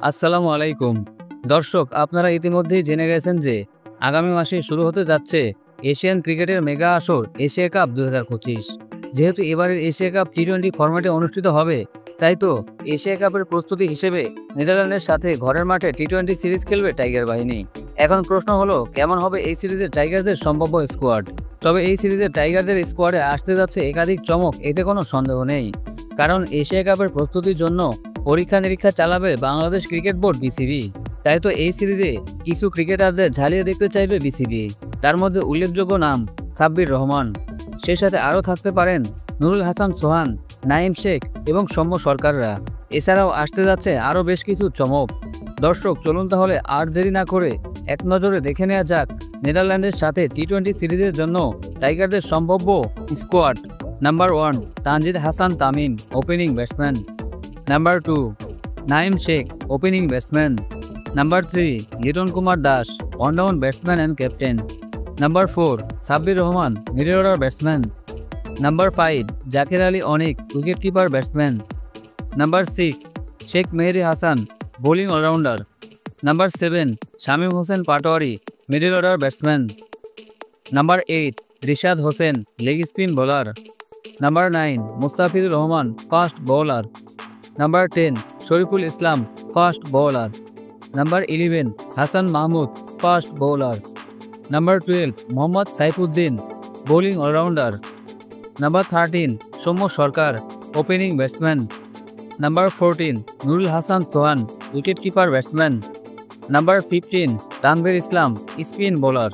আসসালামু আলাইকুম দর্শক, আপনারা ইতিমধ্যেই জেনে গেছেন যে আগামী মাসে শুরু হতে যাচ্ছে এশিয়ান ক্রিকেটের মেগা আসর এশিয়া কাপ 2025। যেহেতু এবারের এশিয়া কাপ টি-20 ফরম্যাটে অনুষ্ঠিত হবে, তাই তো এশিয়া কাপের প্রস্তুতি হিসেবে নেদারল্যান্ডের সাথে ঘরের মাঠে টি-20 সিরিজ খেলবে টাইগার বাহিনী। এখন প্রশ্ন হলো, কেমন হবে এই সিরিজে টাইগারদের সম্ভাব্য স্কোয়াড? তবে এই সিরিজে টাইগারদের স্কোয়াডে আসতে যাচ্ছে একাধিক চমক, এতে কোনো সন্দেহ নেই। কারণ এশিয়া কাপের প্রস্তুতির জন্য পরীক্ষা নিরীক্ষা চালাবে বাংলাদেশ ক্রিকেট বোর্ড বিসিবি। তাই তো এই সিরিজে কিছু ক্রিকেটারদের ঝালিয়ে দেখতে চাইবে বিসিবি। তার মধ্যে উল্লেখযোগ্য নাম সাব্বির রহমান, সেই সাথে আরও থাকতে পারেন নুরুল হাসান সোহান, নাঈম শেখ এবং সৌম্য সরকাররা। এছাড়াও আসতে যাচ্ছে আরও বেশ কিছু চমক। দর্শক, চলুন তাহলে আর দেরি না করে এক নজরে দেখে নেওয়া যাক নেদারল্যান্ডের সাথে টি-20 সিরিজের জন্য টাইগারদের সম্ভাব্য squad. Number 1, Tanzid Hasan Tamim, opening batsman. Number 2, Naim Sheikh, opening batsman. Number 3, Liton Kumar Das, on down batsman and captain. Number 4, Sabbir Rahman, middle order batsman. Number 5, Zakir Ali Anik, wicket keeper batsman. Number 6, Sheikh Mehedi Hasan, bowling all rounder. Number 7, Shamim Hossain Patwari, middle order batsman. Number 8, Rishad Hossain, leg spin bowler. Number 9, Mustafizur Rahman, fast bowler. Number 10, Shoriful Islam, fast bowler. Number 11, Hasan Mahmud, fast bowler. Number 12, Mohammad Saifuddin, bowling all rounder. Number 13, Soumya Sarkar, opening batsman. Number 14, Nurul Hasan Sohan, wicket keeper batsman. Number 15, Tanvir Islam, spin bowler.